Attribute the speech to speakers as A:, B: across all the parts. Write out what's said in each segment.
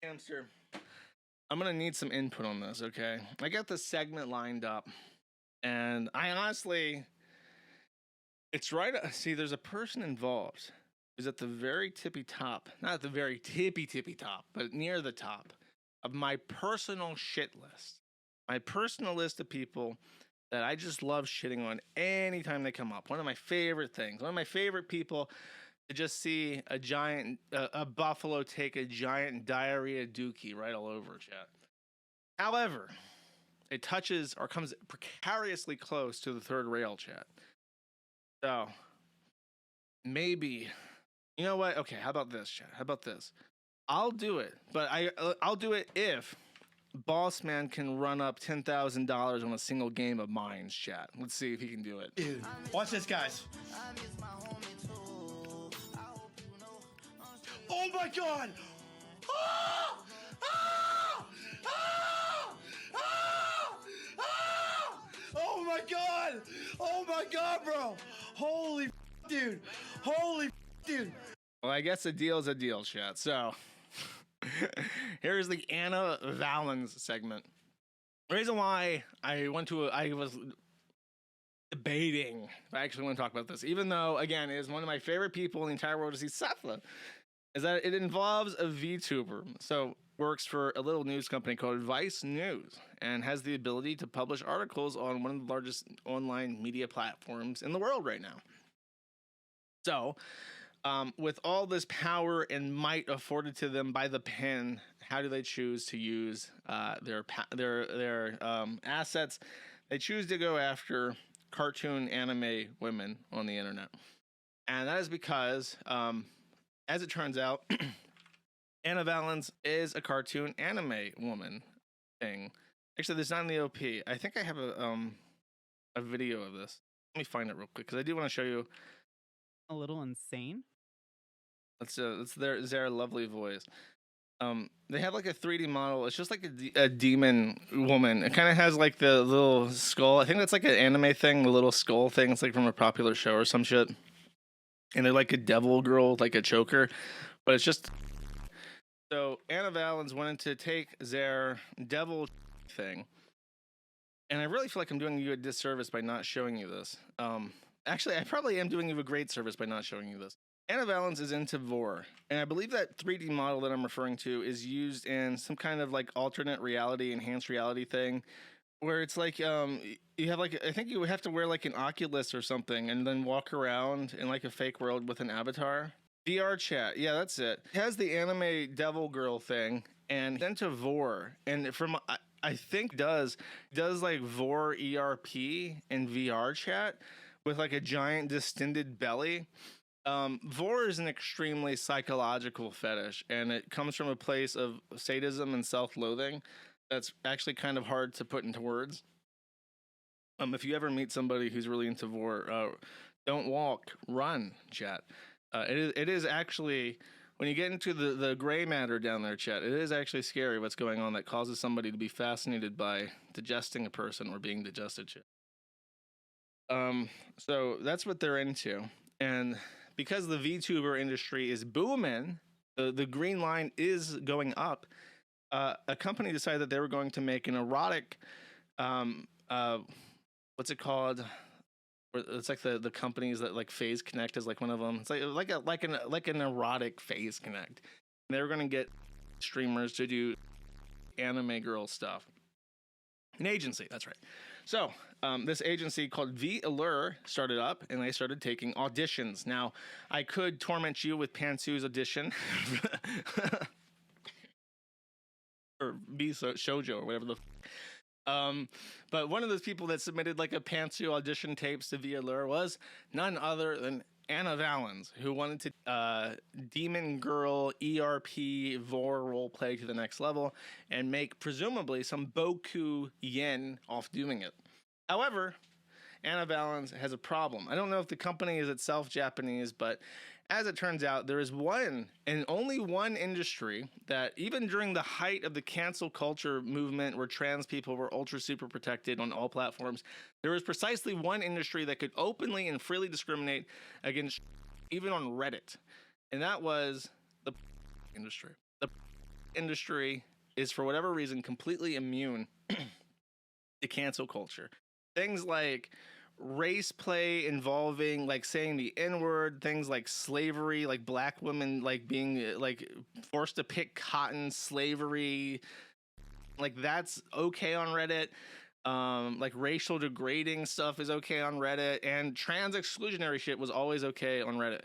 A: Hamster, I'm gonna need some input on this, okay? I got this segment lined up, and I honestly, it's right. See, there's a person involved who's at the very tippy top, not at the very tippy top, but near the top of my personal shit list. My personal list of people that I just love shitting on anytime they come up. One of my favorite things. One of my favorite people to just see a buffalo take a giant diarrhea dookie right all over, chat. However, it touches or comes precariously close to the third rail, chat. So maybe, you know what? Okay, how about this, chat? How about this? I'll do it, but I'll do it if Boss Man can run up $10,000 on a single game of Mines, chat. Let's see if he can do it.
B: Dude, watch this, guys. Oh my God! Ah! Ah! Ah! Ah! Ah! Oh my God! Oh my God, bro! Holy dude! Holy dude!
A: Well, I guess a deal's a deal, chat. So here's the Anna Valens segment. The reason why I was debating if I actually want to talk about this, even though, again, it is one of my favorite people in the entire world to see suffer, is that it involves a VTuber. So works for a little news company called Vice News and has the ability to publish articles on one of the largest online media platforms in the world right now. So with all this power and might afforded to them by the pen, how do they choose to use their assets? They choose to go after cartoon anime women on the internet, and that is because, as it turns out, Anna Valens is a cartoon anime woman thing. Actually, there's not in the OP. I think I have a video of this. Let me find it real quick because I do want to show you.
C: A little insane.
A: That's their lovely voice. They have like a 3D model. It's just like a demon woman. It kind of has like the little skull. I think that's like an anime thing, the little skull thing. It's like from a popular show or some shit. And they're like a devil girl, like a choker, but it's just. So Anna Valens wanted to take their devil thing, and I really feel like I'm doing you a disservice by not showing you this. Actually, I probably am doing you a great service by not showing you this. Anna Valens is into vor, and I believe that 3D model that I'm referring to is used in some kind of like alternate reality, enhanced reality thing, where it's like you have like, I think you would have to wear like an Oculus or something and then walk around in like a fake world with an avatar. VR chat, yeah, that's it. It has the anime devil girl thing and into vor, and from I think does like vor ERP in VR chat with like a giant distended belly. Vor is an extremely psychological fetish, and it comes from a place of sadism and self-loathing that's actually kind of hard to put into words. If you ever meet somebody who's really into vor, don't walk, run, chat. It is actually, when you get into the gray matter down there, chat, it is actually scary what's going on that causes somebody to be fascinated by digesting a person or being digested, chat. So that's what they're into, and because the VTuber industry is booming, the green line is going up. A company decided that they were going to make an erotic, what's it called? It's like the companies that like Phase Connect is like one of them. It's like an erotic Phase Connect. And they were going to get streamers to do anime girl stuff. An agency, that's right. So this agency called VTuber started up, and they started taking auditions. Now, I could torment you with Pantsu's audition, or Shoujo, or whatever the. But one of those people that submitted like a Pantsu audition tapes to VTuber was none other than Anna Valens, who wanted to demon girl ERP vor roleplay to the next level and make presumably some boku yen off doing it. However, Anna Valens has a problem. I don't know if the company is itself Japanese, but as it turns out, there is one and only one industry that, even during the height of the cancel culture movement where trans people were ultra super protected on all platforms, there was precisely one industry that could openly and freely discriminate against, even on Reddit, and that was the industry. The industry is, for whatever reason, completely immune to cancel culture. Things like race play involving like saying the N-word, things like slavery, like black women like being like forced to pick cotton, slavery, like that's okay on Reddit. Like racial degrading stuff is okay on Reddit, and trans exclusionary shit was always okay on Reddit.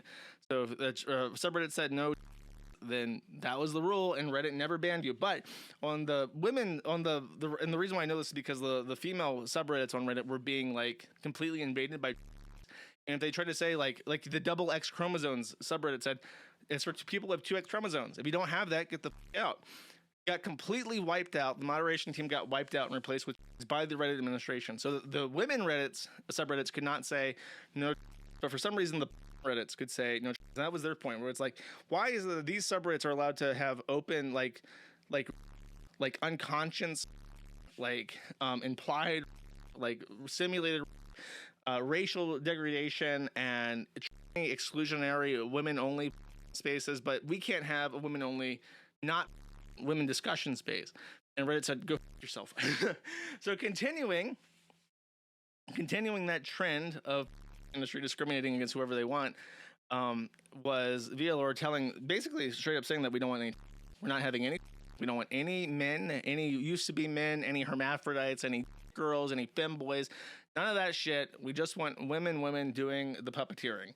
A: So if the subreddit said no, then that was the rule, and Reddit never banned you. But on the women, and the reason why I know this is because the female subreddits on Reddit were being like completely invaded by, and if they tried to say like the double X chromosomes subreddit said, it's for people who have 2X chromosomes. If you don't have that, get the out. Got completely wiped out. The moderation team got wiped out and replaced with by the Reddit administration. So the women subreddits could not say no, but for some reason the Reddits could say no. That was their point, where it's like, why is it these subreddits are allowed to have open like unconscious, like implied, like simulated racial degradation and exclusionary women only spaces, but we can't have a women only, not women discussion space. And Reddit said, go yourself. So continuing that trend of industry discriminating against whoever they want, was VLR telling, basically straight up saying that we're not having any, we don't want any men, any used to be men, any hermaphrodites, any girls, any femboys, none of that shit. We just want women doing the puppeteering.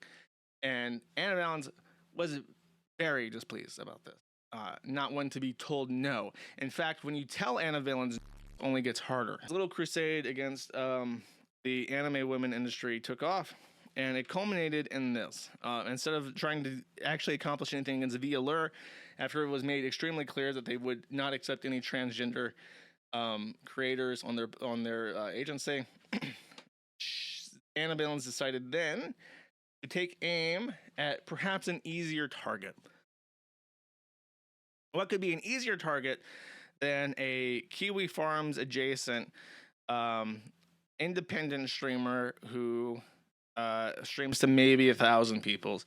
A: And Anna Valens was very displeased about this. Not one to be told no. In fact, when you tell Anna Valens, it only gets harder. This little crusade against the anime women industry took off, and it culminated in this. Instead of trying to actually accomplish anything against VLR, after it was made extremely clear that they would not accept any transgender creators on their agency, Anna Valens decided then to take aim at perhaps an easier target. What could be an easier target than a Kiwi Farms adjacent independent streamer who streams to maybe 1,000 people?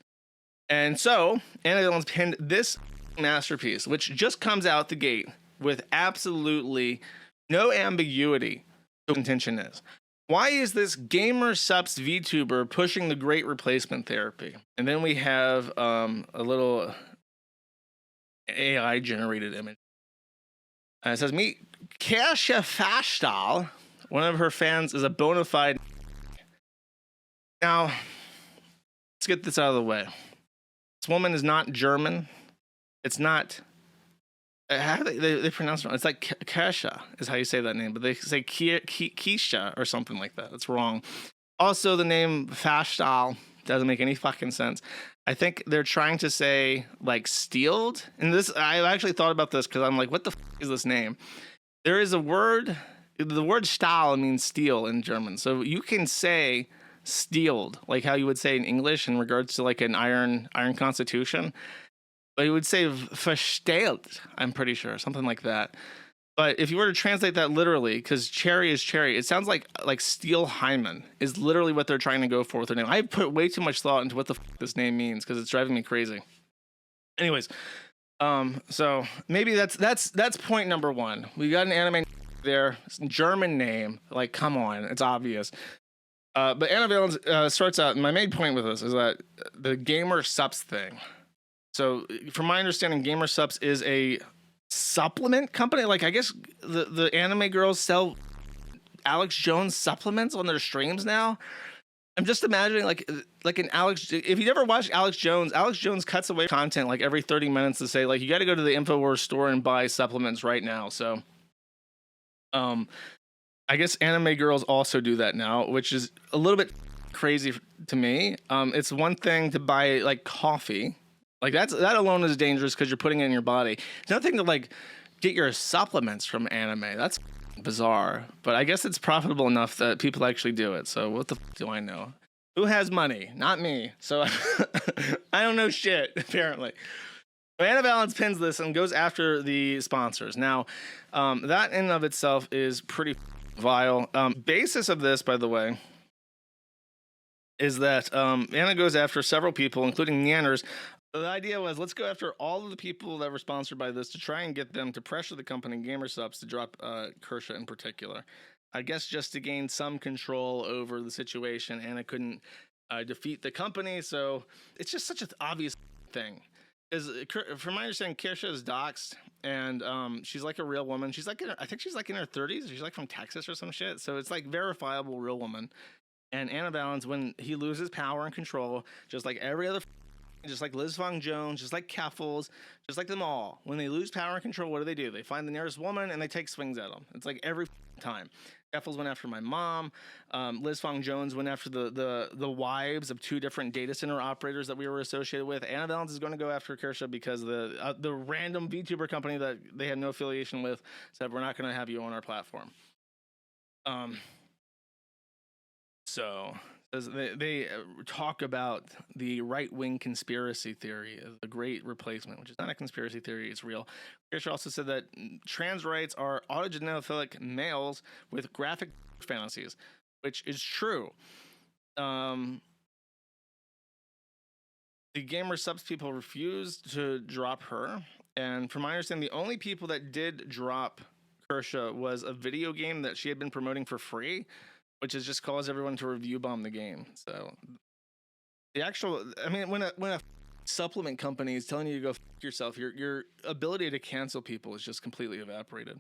A: And so Anna Valens pinned this masterpiece, which just comes out the gate with absolutely no ambiguity what intention is. Why is this Gamersups VTuber pushing the great replacement therapy? And then we have a little AI generated image. It says, meet KIRSCHE VERSTAHL. One of her fans is a bona fide. Now, let's get this out of the way. This woman is not German. It's not. How do they pronounce it? It's like KIRSCHE is how you say that name, but they say KIRSCHE or something like that. That's wrong. Also, the name Verstahl doesn't make any fucking sense. I think they're trying to say like steeled. And this, I actually thought about this because I'm like, what the fuck is this name? There is a word, the word Stahl means steel in German. So you can say steeled, like how you would say in English in regards to like an iron constitution. But you would say verstellt, I'm pretty sure, something like that. But if you were to translate that literally, because cherry is cherry, it sounds like Steel Hyman is literally what they're trying to go for with their name. I put way too much thought into what the fuck this name means because it's driving me crazy. Anyways, so maybe that's point number one. We got an anime there, it's a German name. Like, come on, it's obvious. But Anna Valens starts out, and my main point with this is that the Gamersups thing. So, from my understanding, Gamersups is a supplement company. Like, I guess the anime girls sell Alex Jones supplements on their streams now. I'm just imagining like an Alex. If you ever watched Alex Jones cuts away content like every 30 minutes to say like you got to go to the InfoWars store and buy supplements right now. So, I guess anime girls also do that now, which is a little bit crazy to me. It's one thing to buy like coffee. Like that alone is dangerous because you're putting it in your body. It's another thing to like get your supplements from anime. That's bizarre, but I guess it's profitable enough that people actually do it. So what the f do I know? Who has money? Not me. So I don't know shit, apparently. But Anna Valens pins this and goes after the sponsors. Now, that in and of itself is pretty vile. Basis of this, by the way, is that Anna goes after several people, including Neanders, So the idea was, let's go after all of the people that were sponsored by this to try and get them to pressure the company Gamersups to drop KIRSCHE in particular. I guess just to gain some control over the situation, and it couldn't defeat the company. So it's just such an obvious thing. From my understanding, KIRSCHE is doxxed, and she's like a real woman. She's like, I think she's like in her 30s. She's like from Texas or some shit. So it's like verifiable real woman. And Anna Valens, when he loses power and control, just like every other, just like Liz Fong Jones, just like Keffels, just like them all, when they lose power and control, what do? They find the nearest woman and they take swings at them. It's like every time. Keffels went after my mom. Liz Fong Jones went after the wives of 2 different data center operators that we were associated with. Anna Valens is going to go after KIRSCHE because the random VTuber company that they had no affiliation with said, we're not going to have you on our platform. So they talk about the right-wing conspiracy theory of the Great Replacement, which is not a conspiracy theory, it's real. KIRSCHE also said that trans rights are autogenophilic males with graphic fantasies, which is true. The Gamersups people refused to drop her, and from my understanding, the only people that did drop KIRSCHE was a video game that she had been promoting for free, which has just caused everyone to review bomb the game. So the actual, I mean, when a supplement company is telling you to go f yourself, your ability to cancel people is just completely evaporated.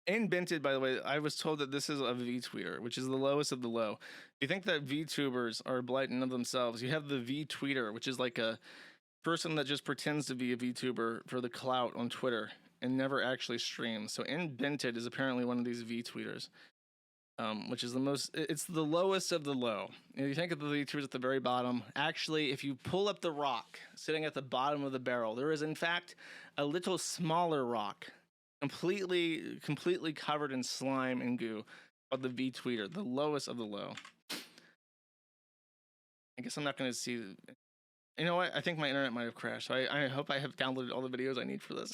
A: In Binted, by the way, I was told that this is a V-tweeter, which is the lowest of the low. If you think that VTubers are blighting of themselves, you have the V-tweeter, which is like a person that just pretends to be a VTuber for the clout on Twitter and never actually streams. So In Binted is apparently one of these V-tweeters. Which is it's the lowest of the low. If you think of the VTubers at the very bottom, actually, if you pull up the rock sitting at the bottom of the barrel, there is in fact a little smaller rock, completely covered in slime and goo, called the V-tweeter, the lowest of the low. I guess I'm not going to see. You know what? I think my internet might have crashed. So I hope I have downloaded all the videos I need for this.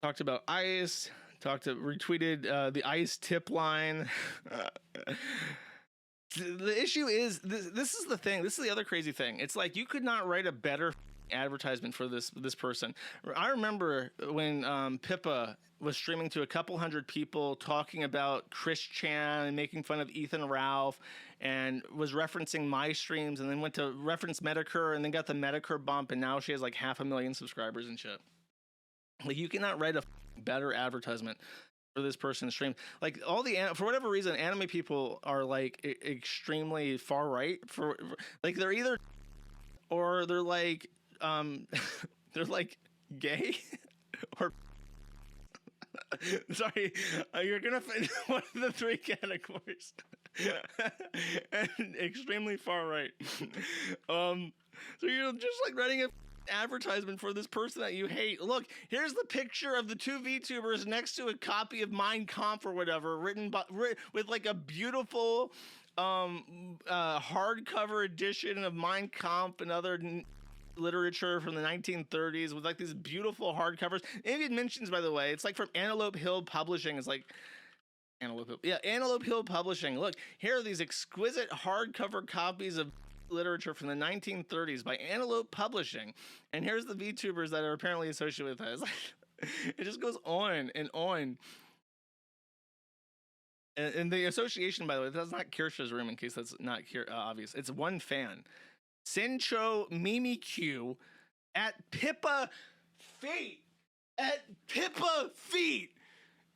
A: Talked about ICE, retweeted the ICE tip line. The issue is, this is the thing, this is the other crazy thing. It's like, you could not write a better advertisement for this person. I remember when Pippa was streaming to a couple hundred people talking about Chris Chan and making fun of Ethan Ralph, and was referencing my streams, and then went to reference Medicare, and then got the Medicare bump, and now she has like 500,000 subscribers and shit. Like, you cannot write a better advertisement for this person's stream. Like, all the, for whatever reason, anime people are like extremely far right. For like, they're either, or they're like they're like gay or sorry, you're gonna find one of the 3 categories. And extremely far right. So you're just like writing a advertisement for this person that you hate. Look, here's the picture of the 2 VTubers next to a copy of Mein Kampf or whatever, written with like a beautiful hardcover edition of Mein Kampf and other literature from the 1930s with like these beautiful hardcovers. And it mentions, by the way, it's like from Antelope Hill Publishing. It's like Antelope Hill Publishing. Look, here are these exquisite hardcover copies of literature from the 1930s by Antelope Publishing, and here's the VTubers that are apparently associated with us. It just goes on and on. And the association, by the way, that's not KIRSCHE's room, in case that's not obvious. It's one fan, Sencho Mimikyu, at Pippa Feet,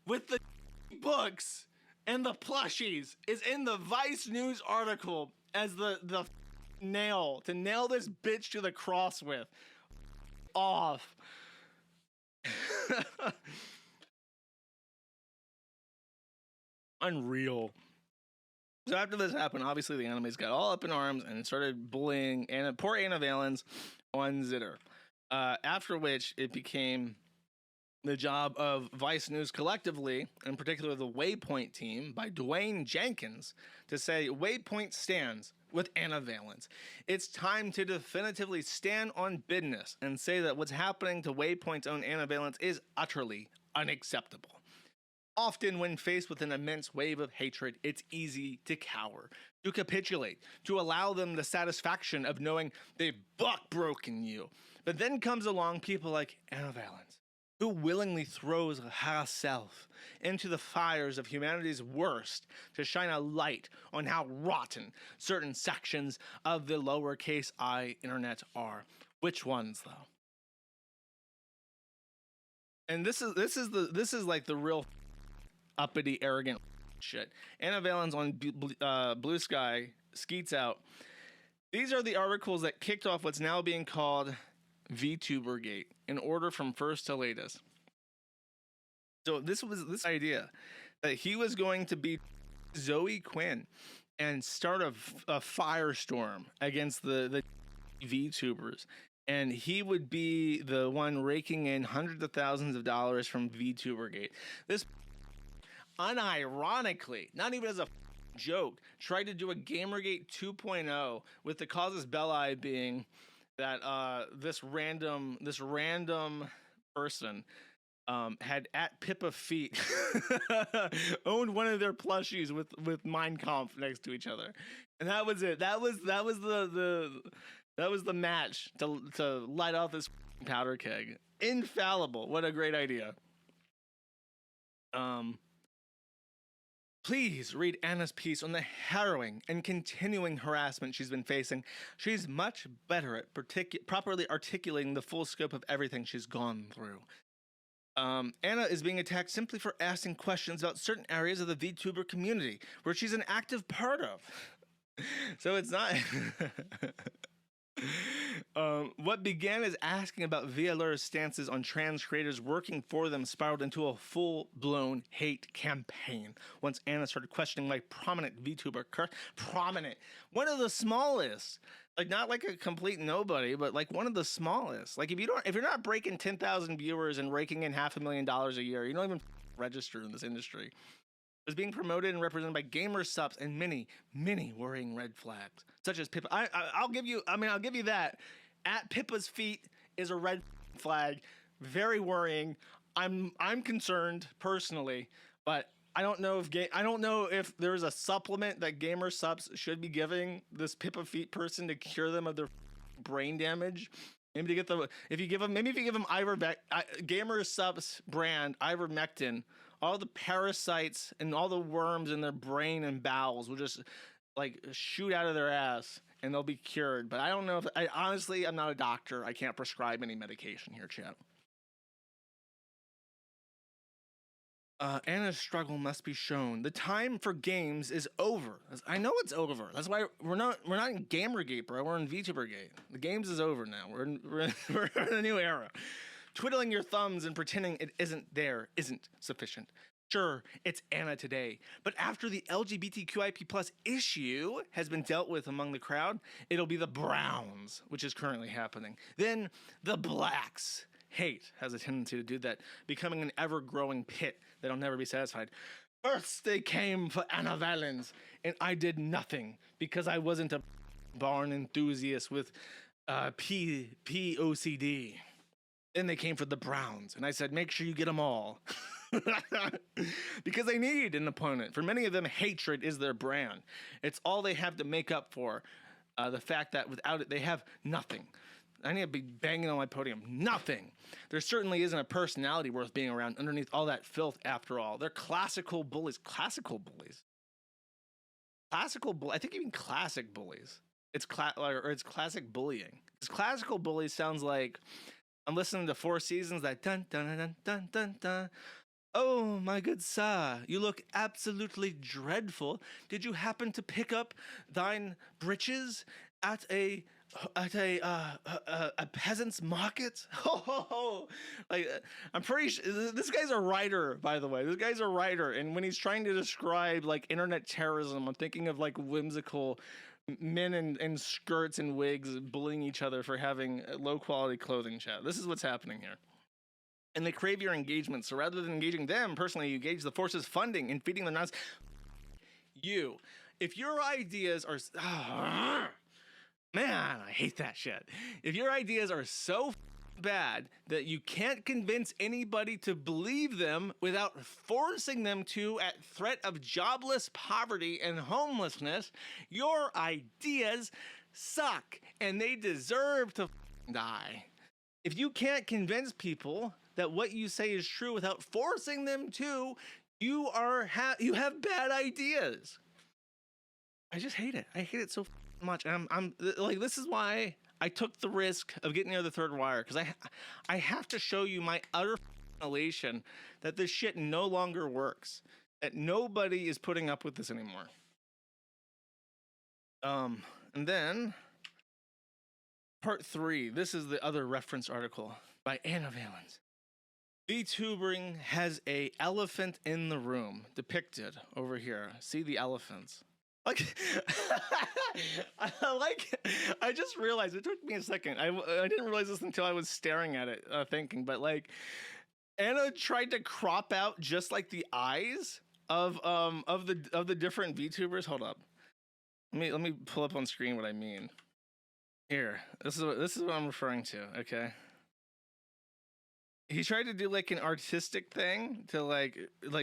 A: with the books and the plushies, is in the Vice News article as the nail to nail this bitch to the cross with. Off. Unreal. So after this happened, obviously the animes got all up in arms and started bullying poor Anna Valens on Zitter. After which it became the job of Vice News collectively, in particular the Waypoint team by Dwayne Jenkins, to say Waypoint stands with Anna Valens. It's time to definitively stand on business and say that what's happening to Waypoint's own Anna Valens is utterly unacceptable. Often, when faced with an immense wave of hatred, it's easy to cower, to capitulate, to allow them the satisfaction of knowing they've buck-broken you. But then comes along people like Anna Valens, who willingly throws herself into the fires of humanity's worst to shine a light on how rotten certain sections of the lowercase I internet are. Which ones, though? And this is like the real uppity, arrogant shit. Anna Valens on Blue Sky skeets out. These are the articles that kicked off what's now being called VTuberGate, in order from first to latest. So this was this idea that he was going to be Zoe Quinn and start a firestorm against the VTubers. And he would be the one raking in hundreds of thousands of dollars from VTuberGate. This unironically, not even as a joke, tried to do a Gamergate 2.0 with the casus belli being that this random person had at Pippa Feet owned one of their plushies with Mein Kampf next to each other, and that was it. That was the match to light off this powder keg. Infallible. What a great idea. Please read Anna's piece on the harrowing and continuing harassment she's been facing. She's much better at properly articulating the full scope of everything she's gone through. Anna is being attacked simply for asking questions about certain areas of the VTuber community where she's an active part of. So it's not... What began as asking about VLR's stances on trans creators working for them spiraled into a full-blown hate campaign once Anna started questioning like prominent VTuber, prominent, one of the smallest, like not like a complete nobody, but like one of the smallest. Like if you're not breaking 10,000 viewers and raking in $500,000 a year, you don't even register in this industry. It was being promoted and represented by Gamersups and many, many worrying red flags, such as Pippa. I'll give you that. At Pippa's feet is a red flag, very worrying. I'm concerned personally, but I don't know if there's a supplement that Gamersups should be giving this Pippa feet person to cure them of their brain damage. Maybe to get if you give them Gamersups brand ivermectin, all the parasites and all the worms in their brain and bowels will just like shoot out of their ass and they'll be cured. But I don't know honestly, I'm not a doctor. I can't prescribe any medication here, chat. Anna's struggle must be shown. The time for games is over. I know it's over. That's why we're not in Gamergate, bro. We're in VTuberGate. The games is over now. We're in a new era. Twiddling your thumbs and pretending it isn't there isn't sufficient. Sure, it's Anna today, but after the LGBTQIP+ issue has been dealt with among the crowd, it'll be the browns, which is currently happening. Then the blacks. Hate has a tendency to do that, becoming an ever-growing pit that'll never be satisfied. First they came for Anna Valens, and I did nothing because I wasn't a barn enthusiast with POCD. Then they came for the Browns, and I said, make sure you get them all. Because they need an opponent. For many of them, hatred is their brand. It's all they have to make up for the fact that without it, they have nothing. I need to be banging on my podium. Nothing. There certainly isn't a personality worth being around underneath all that filth after all. They're classical bullies. Classical bullies. I think even classic bullies. It's classic bullying. Because classical bullies sounds like I'm listening to Four Seasons, that dun dun dun dun dun dun. Oh, my good sir, you look absolutely dreadful. Did you happen to pick up thine breeches at a peasant's market? Ho ho ho! Like I'm pretty sure this guy's a writer, by the way. This guy's a writer, and when he's trying to describe like internet terrorism, I'm thinking of like whimsical men in skirts and wigs bullying each other for having low quality clothing. Chat. This is what's happening here. And they crave your engagement. So rather than engaging them personally, you engage the forces funding and feeding their nonsense. You, if your ideas are, man, I hate that shit. If your ideas are so bad that you can't convince anybody to believe them without forcing them to at threat of jobless poverty and homelessness. Your ideas suck and they deserve to die. If you can't convince people that what you say is true without forcing them to, you have bad ideas. I just hate it. I hate it so much. I'm like, this is why I took the risk of getting near the third wire, because I have to show you my utter elation that this shit no longer works, that nobody is putting up with this anymore. And then part 3. This is the other reference article by Anna Valens. VTubering has a elephant in the room depicted over here. See the elephants. Like, I just realized, it took me a second. I didn't realize this until I was staring at it, thinking. But like, Anna tried to crop out just like the eyes of the different VTubers. Hold up, let me pull up on screen what I mean. Here, this is what I'm referring to. Okay. He tried to do like an artistic thing to like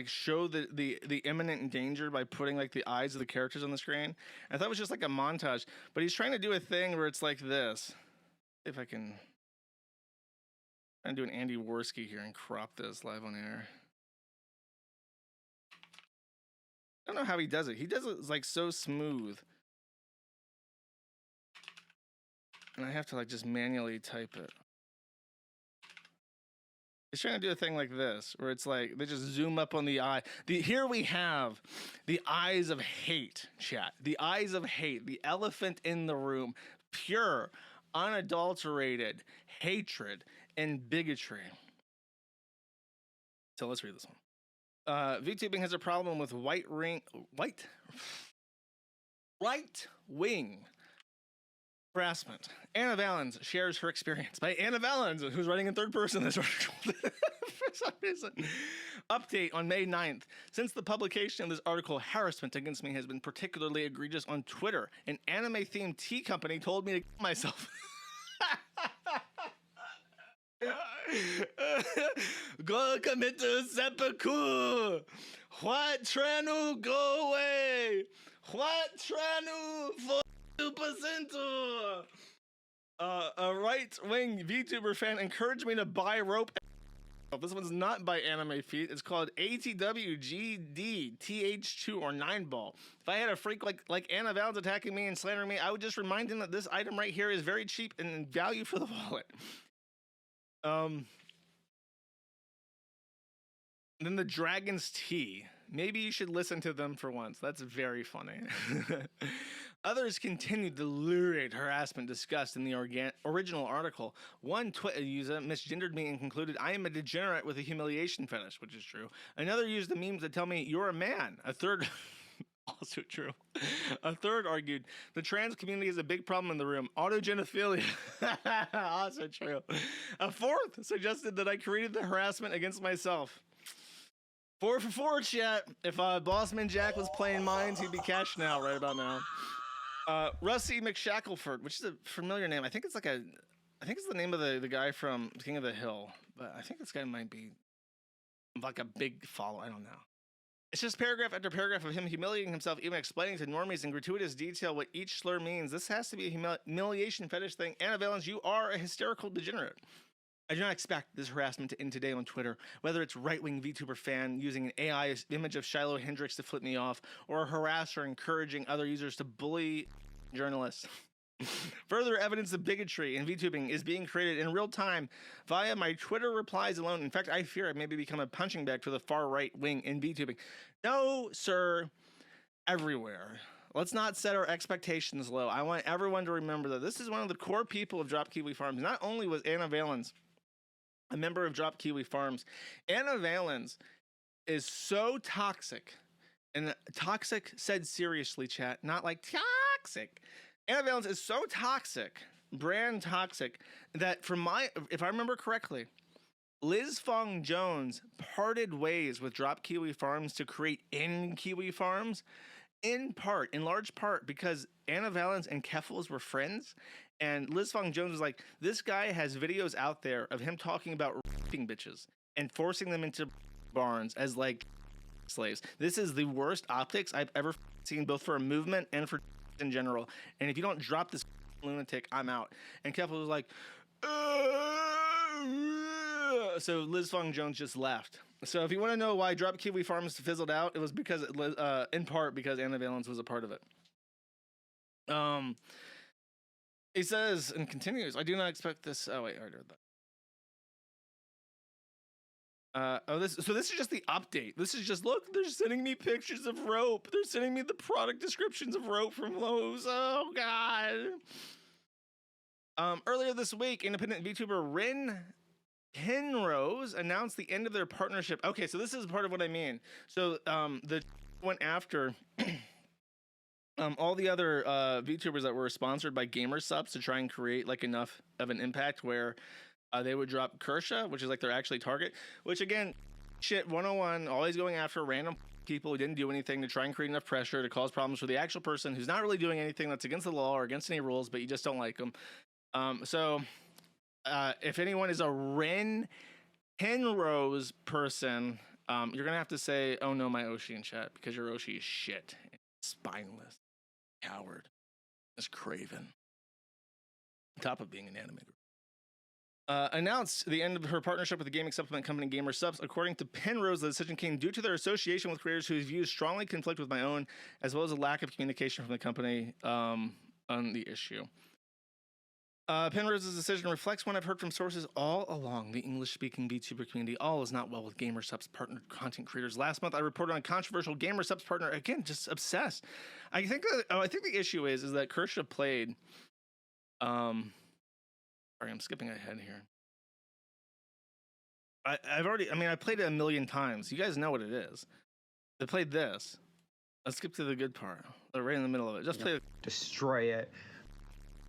A: show the imminent danger by putting like the eyes of the characters on the screen. I thought it was just like a montage, but he's trying to do a thing where it's like this. If I can, I'm do an Andy Worski here and crop this live on air. I don't know how he does it. He does it like so smooth, and I have to like just manually type it. He's trying to do a thing like this, where it's like they just zoom up on the eye. Here we have the eyes of hate, chat. The eyes of hate, the elephant in the room, pure, unadulterated hatred and bigotry. So let's read this one. VTubing has a problem with right-wing harassment. Anna Valens shares her experience by Anna Valens, who's writing in third person this article. For some reason. Update on May 9th. Since the publication of this article, harassment against me has been particularly egregious on Twitter. An anime-themed tea company told me to kill myself. Go commit seppuku. What Tranu go away? What Tranu for 2%? A right-wing VTuber fan encouraged me to buy rope. This one's not by Anime Feet. It's called ATWGD TH2 or 9 ball. If I had a freak like Anna Valens attacking me and slandering me, I would just remind him that this item right here is very cheap and in value for the wallet. Then the Dragon's Tea. Maybe you should listen to them for once. That's very funny. Others continued the lurid harassment discussed in the original article. One Twitter user misgendered me and concluded I am a degenerate with a humiliation fetish, which is true. Another used the memes that tell me you're a man. A third, also true. A third argued the trans community is a big problem in the room. Autogenophilia, also true. A fourth suggested that I created the harassment against myself. 4 for 4, chat. If Bossman Jack was playing mines, he'd be cashing out right about now. Russie McShackleford, which is a familiar name. I think it's the name of the guy from King of the Hill, but I think this guy might be like a big follower. I don't know. It's just paragraph after paragraph of him humiliating himself, even explaining to normies in gratuitous detail what each slur means. This has to be a humiliation fetish thing. Anna Valens, you are a hysterical degenerate. I do not expect this harassment to end today on Twitter, whether it's right-wing VTuber fan using an AI image of Shiloh Hendricks to flip me off, or a harasser encouraging other users to bully journalists. Further evidence of bigotry in VTubing is being created in real time via my Twitter replies alone. In fact, I fear it may become a punching bag for the far right wing in VTubing. No, sir, everywhere. Let's not set our expectations low. I want everyone to remember that this is one of the core people of Drop Kiwi Farms. Not only was Anna Valens a member of Drop Kiwi Farms, Anna Valens is so toxic, and toxic said seriously, chat, not like toxic. Anna Valens is so toxic, brand toxic, that if I remember correctly, Liz Fong Jones parted ways with Drop Kiwi Farms to create In Kiwi Farms, in large part, because Anna Valens and Keffels were friends, and Liz Fong Jones was like, this guy has videos out there of him talking about raping bitches and forcing them into barns as like slaves. This is the worst optics I've ever seen, both for a movement and for in general. And if you don't drop this lunatic, I'm out. And Keffels was like, so Liz Fong Jones just left. So if you want to know why Drop Kiwi Farms fizzled out, it was because in part because Anna Valens was a part of it. He says and continues, I do not expect this. Oh wait, I already read that. So this is just the update. This is just, look, they're sending me pictures of rope. They're sending me the product descriptions of rope from Lowe's. Oh god. Earlier this week, independent VTuber Rin Penrose announced the end of their partnership. Okay, so this is part of what I mean. So the went after all the other VTubers that were sponsored by Gamersups to try and create like enough of an impact where they would drop KIRSCHE, which is like their actually target, which again, shit 101, always going after random people who didn't do anything to try and create enough pressure to cause problems for the actual person who's not really doing anything that's against the law or against any rules, but you just don't like them. So if anyone is a Ren Penrose person, you're gonna have to say, oh no, my Oshi in chat, because your Oshi is shit, spineless, coward, is craven, on top of being an anime group. Announced the end of her partnership with the gaming supplement company Gamersups. According to Penrose, the decision came due to their association with creators whose views strongly conflict with my own, as well as a lack of communication from the company on the issue. Penrose's decision reflects one I've heard from sources all along. The English-speaking VTuber community all is not well with Gamersups partnered content creators. Last month, I reported on a controversial Gamersups partner. Again, just obsessed. I think the issue is that KIRSCHE played. Sorry, I'm skipping ahead here. I played it a million times. You guys know what it is. They played this. Let's skip to the good part. They're right in the middle of it. Just play.
D: Destroy it.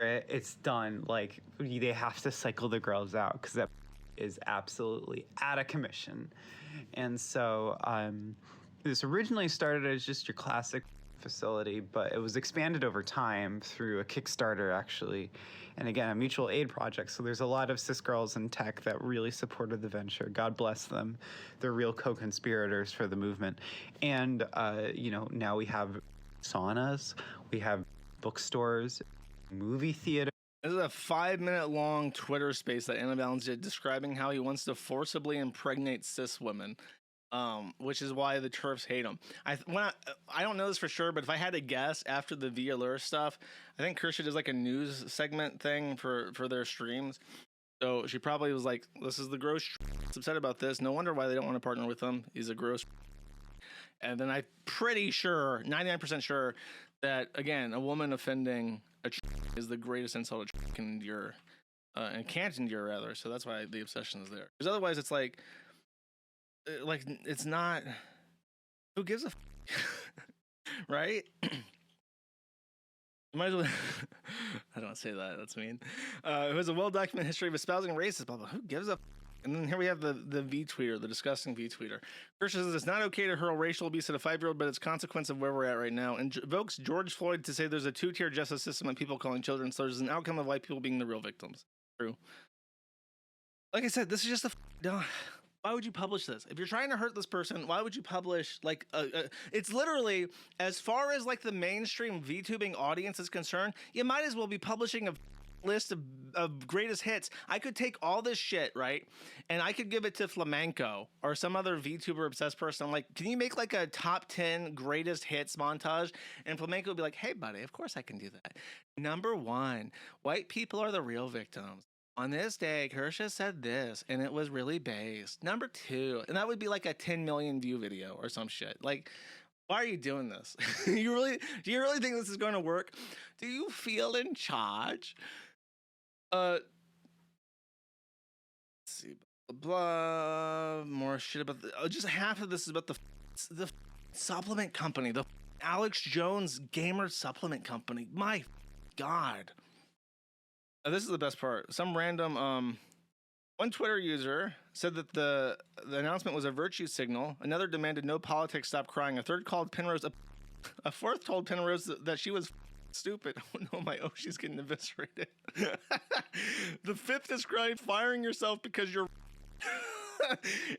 D: It's done. Like, they have to cycle the girls out because that is absolutely out of commission. And so this originally started as just your classic facility, but it was expanded over time through a Kickstarter, actually, and again, a mutual aid project. So there's a lot of cis girls in tech that really supported the venture. God bless them. They're real co-conspirators for the movement. And now we have saunas, we have bookstores, movie theater.
A: This is a 5-minute long Twitter space that Anna Valens did describing how he wants to forcibly impregnate cis women, which is why the TERFs hate him. I don't know this for sure, but if I had to guess, after the V Allure stuff, I think KIRSCHE does like a news segment thing for their streams. So she probably was like, this is the gross that's upset about this. No wonder why they don't want to partner with him. He's a gross. And then I'm pretty sure, 99% sure, that, again, a woman offending a is the greatest insult a can endure, and can't endure, rather. So that's why the obsession is there. Because otherwise, it's like it's not. Who gives a right? Might as well. I don't say that. That's mean. It was a well-documented history of espousing racism. Blah, blah. Who gives a? And then here we have the V-tweeter, the disgusting V-tweeter. KIRSCHE says it's not okay to hurl racial abuse at a 5-year-old, but it's consequence of where we're at right now. And invokes George Floyd to say there's a 2-tier justice system and people calling children, so there's an outcome of white people being the real victims. True. Like I said, this is just why would you publish this? If you're trying to hurt this person, why would you publish like it's literally, as far as like the mainstream VTubing audience is concerned, you might as well be publishing a list of greatest hits. I could take all this shit, right, and I could give it to Flamenco or some other VTuber obsessed person. I'm like, can you make like a top 10 greatest hits montage? And Flamenco would be like, hey buddy, of course I can do that. Number 1, white people are the real victims. On this day, KIRSCHE said this, and it was really based. Number 2, and that would be like a 10 million view video or some shit. Like, why are you doing this? Do you really think this is going to work? Do you feel in charge? Let's see, blah, more shit about just half of this is about the supplement company, the Alex Jones gamer supplement company. My God. This is the best part. Some random one Twitter user said that the announcement was a virtue signal. Another demanded no politics, stop crying. A third called Penrose a A fourth told Penrose that she was stupid. Oh no, she's getting eviscerated. The fifth described firing yourself because you're.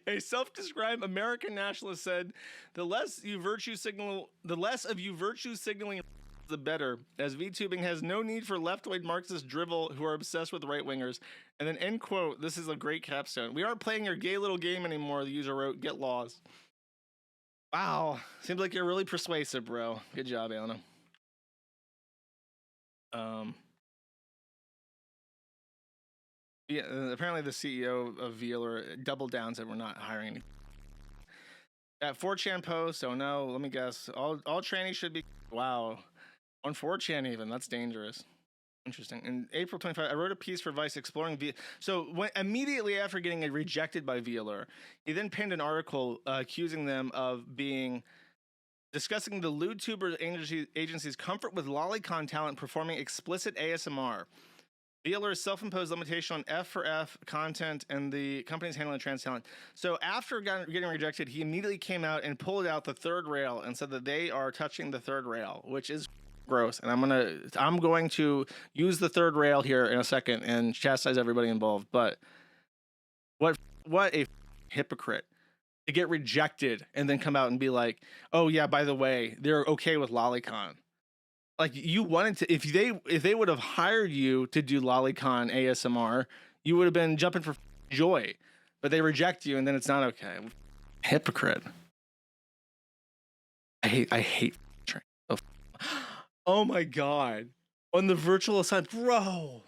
A: A self-described American nationalist said, the less of you virtue signaling, the better, as VTubing has no need for left-wing Marxist drivel who are obsessed with right-wingers. And then end quote, this is a great capstone. We aren't playing your gay little game anymore, the user wrote, get lost. Wow, seems like you're really persuasive, bro. Good job, Anna. Yeah, apparently the CEO of Veeler doubled down, said we're not hiring any. That 4chan post, oh no, let me guess. All trannies should be, wow. On 4chan even, that's dangerous. Interesting. In April 25, I wrote a piece for Vice exploring So immediately after getting rejected by Veeler, he then penned an article accusing them of discussing the lewd tuber agency's comfort with lolicon talent performing explicit ASMR. Veeler's self-imposed limitation on F for F content and the company's handling of trans talent. So after getting rejected, he immediately came out and pulled out the third rail and said that they are touching the third rail, which is gross. And I'm going to use the third rail here in a second and chastise everybody involved. But what a hypocrite to get rejected and then come out and be like, oh yeah, by the way, they're okay with lolicon. Like you wanted to, if they would have hired you to do lolicon ASMR, you would have been jumping for joy, but they reject you and then it's not okay. Hypocrite. I hate. Oh my God. On the virtual asylum, bro,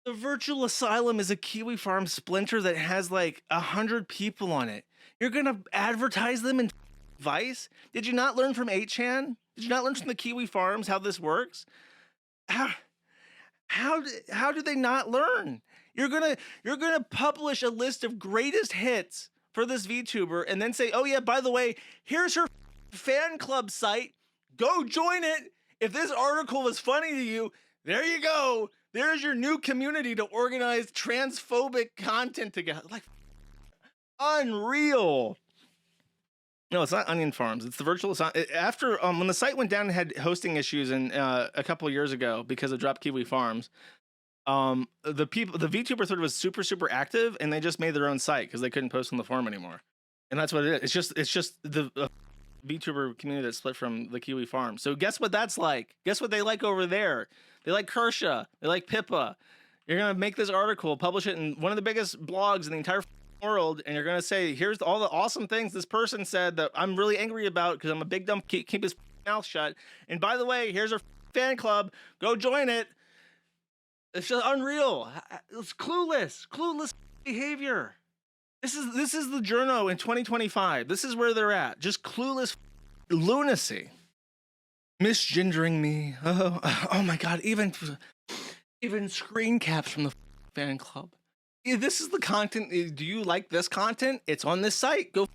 A: the virtual asylum is a Kiwi Farm splinter that has like 100 people on it. You're going to advertise them in Vice? Did you not learn from 8chan? Did you not learn from the Kiwi Farms how this works? How do they not learn? You're gonna publish a list of greatest hits for this VTuber and then say, oh yeah, by the way, here's her fan club site. Go join it. If this article was funny to you, there you go. There's your new community to organize transphobic content together. Like, unreal. No, it's not Onion Farms. It's the virtual. After when the site went down and had hosting issues a couple of years ago because of Drop Kiwi Farms, the VTuber thread was super active, and they just made their own site because they couldn't post on the forum anymore. And that's what it is. It's just the VTuber community that split from the Kiwi Farm. So guess what that's like? Guess what they like over there? They like KIRSCHE. They like Pippa. You're gonna make this article, publish it in one of the biggest blogs in the entire world, and you're gonna say, here's all the awesome things this person said that I'm really angry about because I'm a big dumb keep his mouth shut. And by the way, here's our fan club. Go join it. It's just unreal. It's clueless behavior. This is the journo in 2025. This is where they're at. Just clueless lunacy. Misgendering me. Oh my God. Even screen caps from the fan club. Yeah, this is the content. Do you like this content? It's on this site. Go.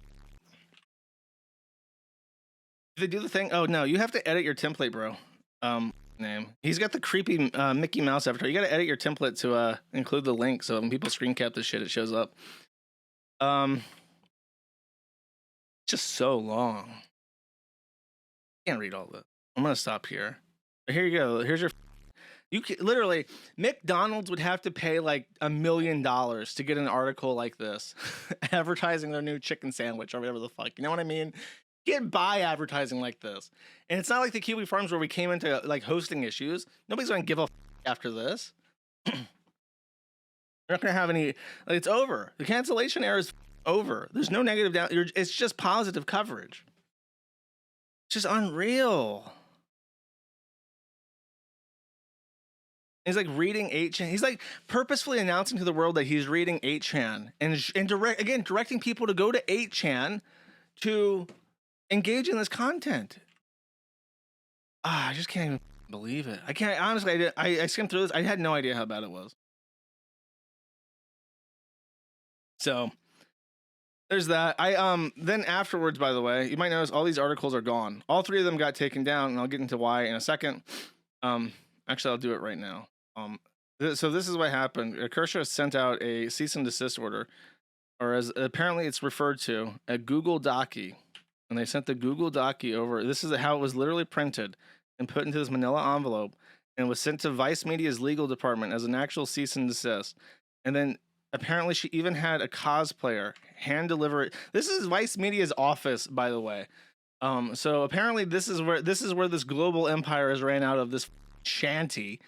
A: They do the thing. Oh no, you have to edit your template, bro. Name. He's got the creepy Mickey Mouse avatar. You got to edit your template to include the link, so when people screen cap this shit, it shows up. Just so long. Can't read all this. I'm gonna stop here. But here you go. Here's your. You can, literally, McDonald's would have to pay like $1 million to get an article like this, advertising their new chicken sandwich or whatever the fuck. You know what I mean? You can't buy advertising like this. And it's not like the Kiwi Farms where we came into like hosting issues. Nobody's gonna give a after this. We're not gonna have any. Like, it's over. The cancellation era is over. There's no negative down. It's just positive coverage. It's just unreal. He's like reading 8chan. He's like purposefully announcing to the world that he's reading 8chan and directing people to go to 8chan to engage in this content. I just can't even believe it. I can't, honestly, I skimmed through this. I had no idea how bad it was. So there's that. Then afterwards, by the way, you might notice all these articles are gone. All 3 of them got taken down, and I'll get into why in a second. Actually, I'll do it right now. So this is what happened. KIRSCHE sent out a cease and desist order, or as apparently it's referred to, a Google Docky. and they sent the Google Docu over. This is how it was literally printed and put into this manila envelope and was sent to Vice Media's legal department as an actual cease and desist. And then apparently she even had a cosplayer hand deliver it. This is Vice Media's office, by the way. So apparently this is where this global empire has ran out of this shanty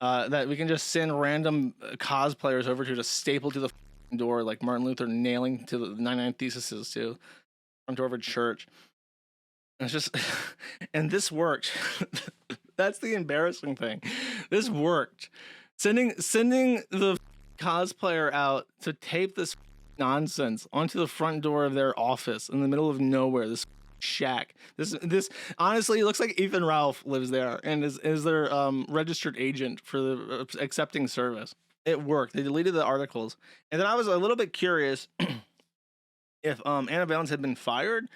A: that we can just send random cosplayers over to staple to the door like Martin Luther nailing to the 99 theses to front door of a church. And it's just, and this worked. That's the embarrassing thing. This worked. Sending the cosplayer out to tape this nonsense onto the front door of their office in the middle of nowhere. This shack. This honestly looks like Ethan Ralph lives there and is their registered agent for the accepting service. It worked. They deleted the articles, and then I was a little bit curious if Anna Valens had been fired.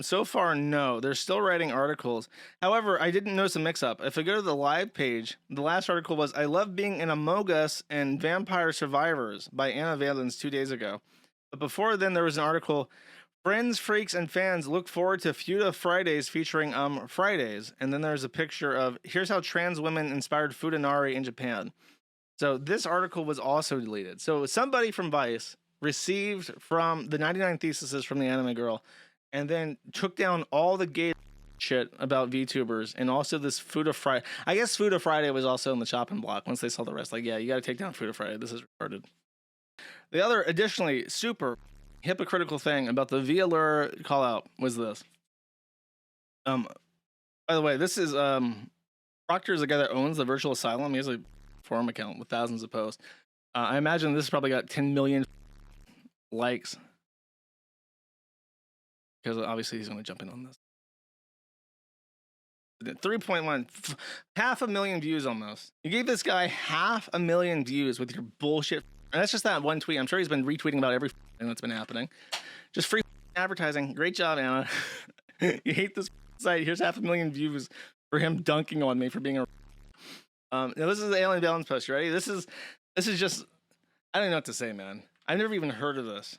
A: So far, no. They're still writing articles. However, I didn't notice a mix-up. If I go to the live page, the last article was "I love being in Among Us and Vampire Survivors" by Anna Valens 2 days ago. But before then, there was an article. Friends, freaks, and fans look forward to Fuda Fridays featuring Fridays. And then there's a picture of here's how trans women inspired Fudanari in Japan. So this article was also deleted. So somebody from Vice received from the 99 theses from the anime girl and then took down all the gay shit about VTubers and also this Fuda Friday. I guess Fuda Friday was also in the chopping block once they saw the rest. Like, yeah, you got to take down Fuda Friday. This is retarded. The other, additionally, super hypocritical thing about the VLR call out was this. By the way, this is Proctor is the guy that owns the virtual asylum. He has a forum account with thousands of posts. I imagine this probably got 10 million likes because obviously he's going to jump in on this. 3.1, 500,000 views almost. You gave this guy 500,000 views with your bullshit. And that's just that one tweet. I'm sure he's been retweeting about every thing that's been happening. Just free advertising. Great job, Anna. You hate this site. Here's 500,000 views for him dunking on me for being a. Now this is the Alien Valens post. You ready? This is just. I don't know what to say, man. I've never even heard of this.